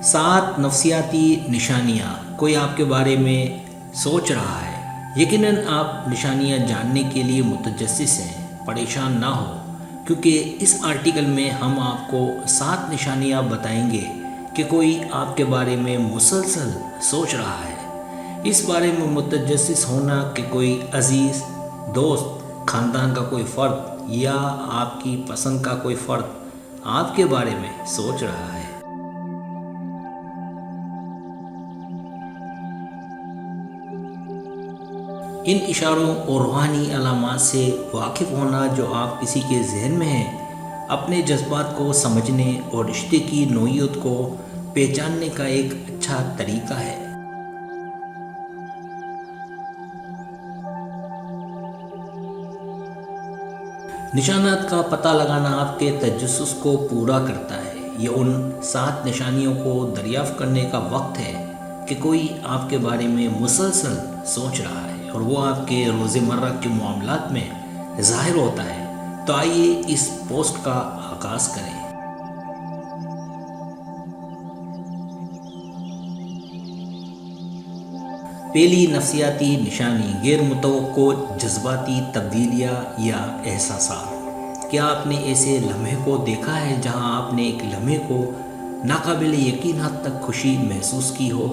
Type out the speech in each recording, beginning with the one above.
7 नफसियाती निशानियाँ। कोई आपके बारे में सोच रहा है। यकीनन आप निशानियाँ जानने के लिए मुतजस्सिस हैं। परेशान ना हो, क्योंकि इस आर्टिकल में हम आपको 7 निशानियाँ बताएंगे कि कोई आपके बारे में मुसलसल सोच रहा है। इस बारे में मुतजस्सिस होना कि कोई अजीज़, दोस्त, ख़ानदान का कोई फ़र्द या आपकी पसंद का कोई फ़र्द आपके बारे में सोच रहा है। इन इशारों और रूहानी अलामात से वाकिफ़ होना जो आप किसी के जहन में हैं, अपने जज्बात को समझने और रिश्ते की नोयत को पहचानने का एक अच्छा तरीका है। निशानात का पता लगाना आपके तजस्सुस को पूरा करता है। ये उन 7 निशानियों को दरियाफ़्त करने का वक्त है कि कोई आपके बारे में मुसलसल सोच रहा है और वो आपके रोज़मर्रा के मामलात में ज़ाहिर होता है। तो आइए इस पोस्ट का आगाज़ करें। पहली नफसियाती निशानी, गैर मुतवक्को जज्बाती तब्दीलियाँ या एहसासात। क्या आपने ऐसे लम्हे को देखा है जहां आपने एक लम्हे को नाकाबिल यकीन हद तक खुशी महसूस की हो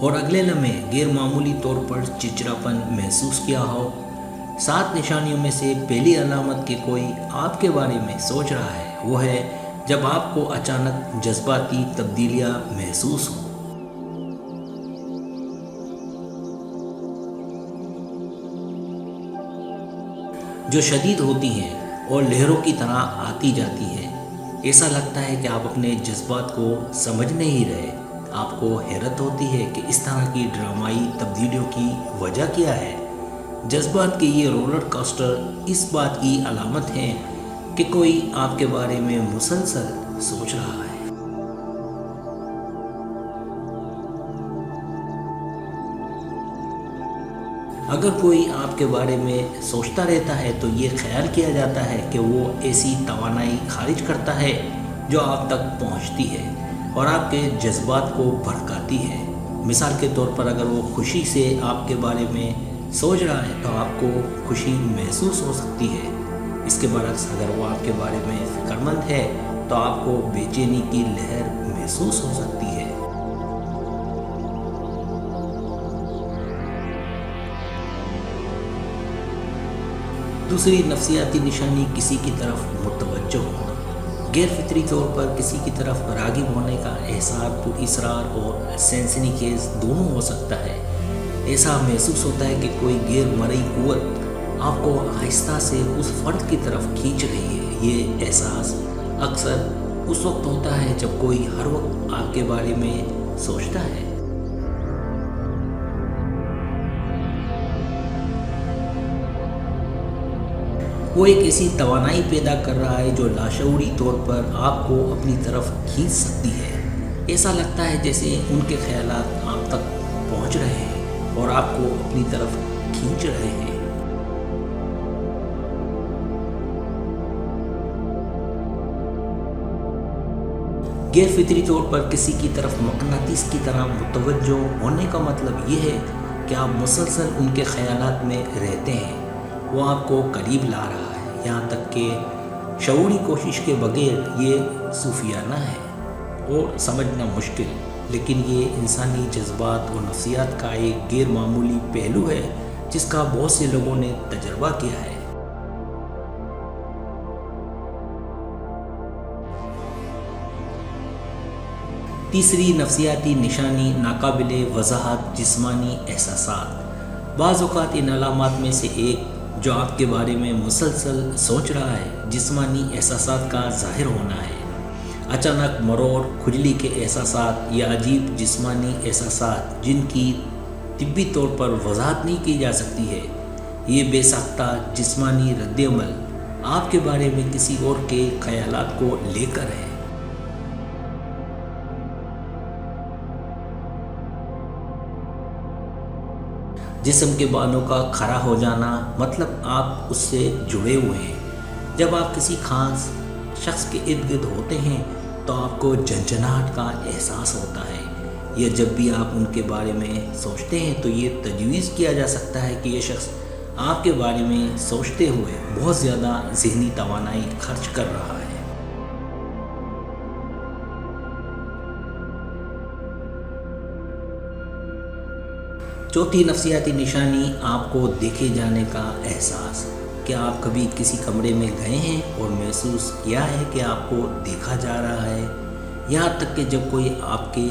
और अगले लम्हे गैर मामूली तौर पर चिड़चिड़ापन महसूस किया हो? 7 निशानियों में से पहली अलामत कि कोई आपके बारे में सोच रहा है वो है जब आपको अचानक जज्बाती तब्दीलियाँ महसूस हो। जो शदीद होती हैं और लहरों की तरह आती जाती हैं। ऐसा लगता है कि आप अपने जज्बात को समझ नहीं रहे। आपको हैरत होती है कि इस तरह की ड्रामाई तब्दीलियों की वजह क्या है। जज्बात के ये रोलर कोस्टर इस बात की अलामत है कि कोई आपके बारे में मुसलसल सोच रहा है। अगर कोई आपके बारे में सोचता रहता है तो ये ख्याल किया जाता है कि वो ऐसी तवानाई खारिज करता है जो आप तक पहुंचती है और आपके जज्बात को भड़काती है। मिसाल के तौर पर अगर वो खुशी से आपके बारे में सोच रहा है तो आपको खुशी महसूस हो सकती है। इसके बरक्स अगर वो आपके बारे में फ़िक्रमंद है तो आपको बेचैनी की लहर महसूस हो सकती है। दूसरी नफसियाती निशानी, किसी की तरफ मुतवज्जो होना। गैर फितरी तौर पर किसी की तरफ रागिब होने का एहसास पुरअसरार और सनसनीखेज दोनों हो सकता है। ऐसा महसूस होता है कि कोई गैर मरई कुव्वत आपको आहिस्ता से उस फ़र्द की तरफ खींच रही है। ये एहसास अक्सर उस वक्त होता है जब कोई हर वक्त आपके बारे में सोचता है। वो एक ऐसी तवानाई पैदा कर रहा है जो लाशऊरी तौर पर आपको अपनी तरफ खींच सकती है। ऐसा लगता है जैसे उनके ख्यालात आप तक पहुंच रहे हैं और आपको अपनी तरफ खींच रहे हैं। गैर फितरी तौर पर किसी की तरफ मकनातीस की तरह मुतवज्जो होने का मतलब ये है कि आप मुसलसल उनके ख्यालात में रहते हैं। वो आपको करीब ला रहा है, यहाँ तक कि शऊरी कोशिश के बगैर। ये सूफियाना है और समझना मुश्किल, लेकिन ये इंसानी जज्बात और नफ्सियात का एक गैर मामूली पहलू है जिसका बहुत से लोगों ने तजर्बा किया है। तीसरी नफसियाती निशानी, नाकाबिले वज़ाहत जिस्मानी एहसासात। बाज़ औक़ात इन अलामात में से एक जो आपके बारे में मुसलसल सोच रहा है जिस्मानी एहसासात का ज़ाहिर होना है। अचानक मरोड़, खुजली के एहसासात या अजीब जिस्मानी एहसासात जिनकी तिब्बी तौर पर वज़ाहत नहीं की जा सकती है। ये बेसाख्ता जिस्मानी रद्दअमल आपके बारे में किसी और के ख्यालात को लेकर है। जिस्म के बालों का खड़ा हो जाना मतलब आप उससे जुड़े हुए हैं। जब आप किसी खास शख्स के इर्द गिर्द होते हैं تو آپ کو جھنجھناہٹ کا احساس ہوتا ہے، یا جب بھی آپ ان کے بارے میں سوچتے ہیں تو یہ تجویز کیا جا سکتا ہے کہ یہ شخص آپ کے بارے میں سوچتے ہوئے بہت زیادہ ذہنی توانائی خرچ کر رہا ہے۔ چوتھی نفسیاتی نشانی آپ کو دیکھے جانے کا احساس۔ کیا آپ کبھی کسی کمرے میں گئے ہیں اور محسوس کیا ہے کہ آپ کو دیکھا جا رہا ہے، یہاں تک کہ جب کوئی آپ کے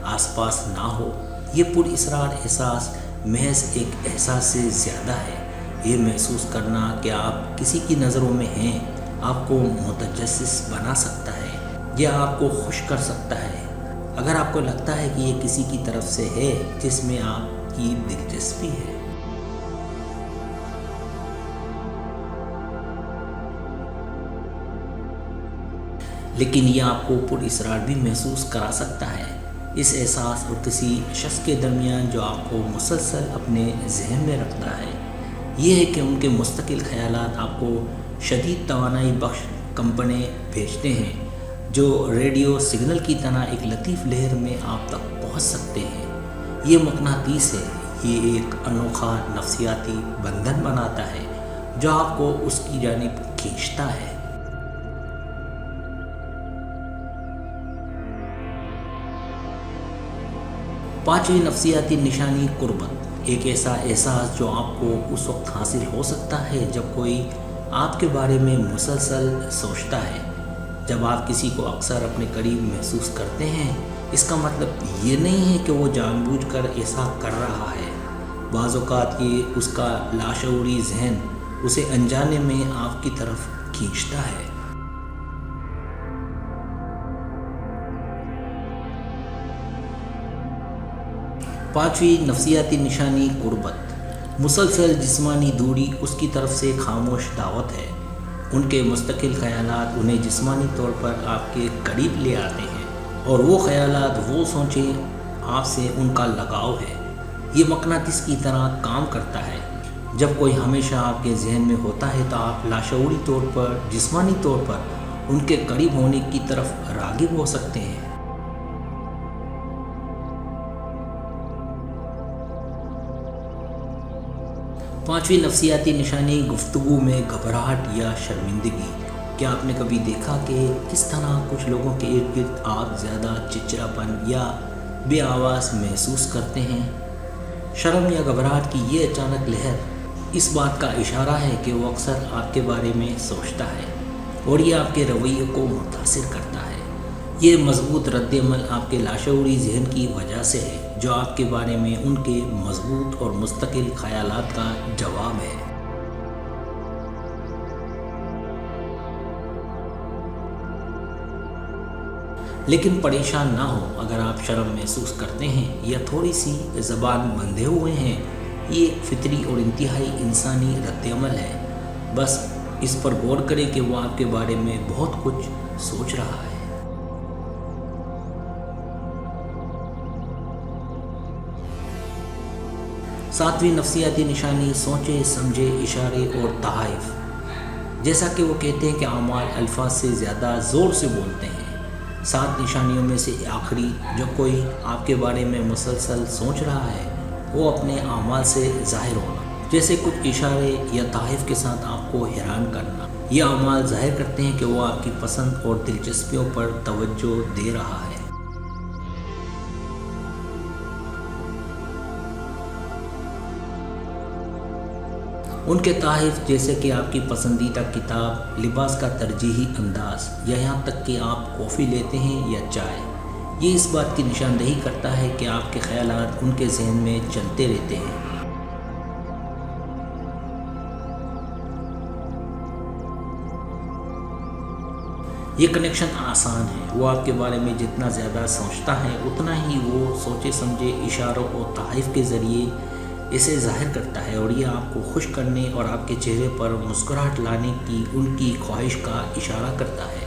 آس پاس نہ ہو؟ یہ پر اسرار احساس محض ایک احساس سے زیادہ ہے۔ یہ محسوس کرنا کہ آپ کسی کی نظروں میں ہیں آپ کو متجسس بنا سکتا ہے یا آپ کو خوش کر سکتا ہے، اگر آپ کو لگتا ہے کہ یہ کسی کی طرف سے ہے جس میں آپ کی دلچسپی ہے۔ لیکن یہ آپ کو پر اسرار بھی محسوس کرا سکتا ہے۔ اس احساس اور کسی شخص کے درمیان جو آپ کو مسلسل اپنے ذہن میں رکھتا ہے، یہ ہے کہ ان کے مستقل خیالات آپ کو شدید توانائی بخش کمپنیں بھیجتے ہیں، جو ریڈیو سگنل کی طرح ایک لطیف لہر میں آپ تک پہنچ سکتے ہیں۔ یہ مقناطیس ہے، یہ ایک انوکھا نفسیاتی بندھن بناتا ہے جو آپ کو اس کی جانب کھینچتا ہے۔ پانچویں نفسیاتی نشانی قربت، ایک ایسا احساس جو آپ کو اس وقت حاصل ہو سکتا ہے جب کوئی آپ کے بارے میں مسلسل سوچتا ہے۔ جب آپ کسی کو اکثر اپنے قریب محسوس کرتے ہیں، اس کا مطلب یہ نہیں ہے کہ وہ جان بوجھ کر ایسا کر رہا ہے۔ بعض اوقات یہ اس کا لاشعوری ذہن اسے انجانے میں آپ کی طرف کھینچتا ہے۔ پانچویں نفسیاتی نشانی قربت، مسلسل جسمانی دوری اس کی طرف سے خاموش دعوت ہے۔ ان کے مستقل خیالات انہیں جسمانی طور پر آپ کے قریب لے آتے ہیں، اور وہ خیالات، وہ سوچیں، آپ سے ان کا لگاؤ ہے۔ یہ مقناطیس کی طرح کام کرتا ہے۔ جب کوئی ہمیشہ آپ کے ذہن میں ہوتا ہے تو آپ لاشعوری طور پر، جسمانی طور پر ان کے قریب ہونے کی طرف راغب ہو سکتے ہیں۔ پانچویں نفسیاتی نشانی گفتگو میں گھبراہٹ یا شرمندگی۔ کیا آپ نے کبھی دیکھا کہ کس طرح کچھ لوگوں کے ارد گرد آپ زیادہ چڑچڑاپن یا بے آواز محسوس کرتے ہیں؟ شرم یا گھبراہٹ کی یہ اچانک لہر اس بات کا اشارہ ہے کہ وہ اکثر آپ کے بارے میں سوچتا ہے، اور یہ آپ کے رویے کو متاثر کرتا ہے۔ یہ مضبوط رد عمل آپ کے لاشعوری ذہن کی وجہ سے ہے، جو آپ کے بارے میں ان کے مضبوط اور مستقل خیالات کا جواب ہے۔ لیکن پریشان نہ ہو اگر آپ شرم محسوس کرتے ہیں یا تھوڑی سی زبان بندھے ہوئے ہیں۔ یہ ایک فطری اور انتہائی انسانی رد عمل ہے۔ بس اس پر غور کریں کہ وہ آپ کے بارے میں بہت کچھ سوچ رہا ہے۔ ساتویں نفسیاتی نشانی سوچے سمجھے اشارے اور تحائف۔ جیسا کہ وہ کہتے ہیں کہ اعمال الفاظ سے زیادہ زور سے بولتے ہیں۔ 7 نشانیوں میں سے آخری، جو کوئی آپ کے بارے میں مسلسل سوچ رہا ہے، وہ اپنے اعمال سے ظاہر ہونا، جیسے کچھ اشارے یا تحائف کے ساتھ آپ کو حیران کرنا۔ یہ اعمال ظاہر کرتے ہیں کہ وہ آپ کی پسند اور دلچسپیوں پر توجہ دے رہا ہے۔ ان کے تحائف، جیسے کہ آپ کی پسندیدہ کتاب، لباس کا ترجیحی انداز، یا یہاں تک کہ آپ کافی لیتے ہیں یا چائے، یہ اس بات کی نشاندہی کرتا ہے کہ آپ کے خیالات ان کے ذہن میں چلتے رہتے ہیں۔ یہ کنیکشن آسان ہے۔ وہ آپ کے بارے میں جتنا زیادہ سوچتا ہے، اتنا ہی وہ سوچے سمجھے اشاروں اور تحائف کے ذریعے اسے ظاہر کرتا ہے، اور یہ آپ کو خوش کرنے اور آپ کے چہرے پر مسکراہٹ لانے کی ان کی خواہش کا اشارہ کرتا ہے۔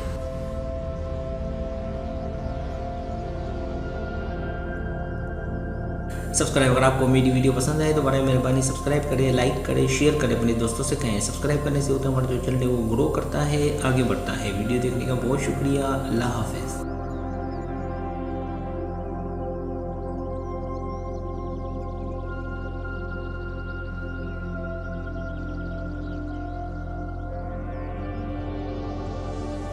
सब्सक्राइब। अगर आपको मेरी वीडियो पसंद आए तो बड़ा मेहरबानी सब्सक्राइब करें, लाइक करें, शेयर करें, अपने दोस्तों से कहें। सब्सक्राइब करने से होता है हमारा जो चैनल है वो ग्रो करता है, आगे बढ़ता है। वीडियो देखने का बहुत शुक्रिया। अल्लाह हाफिज़।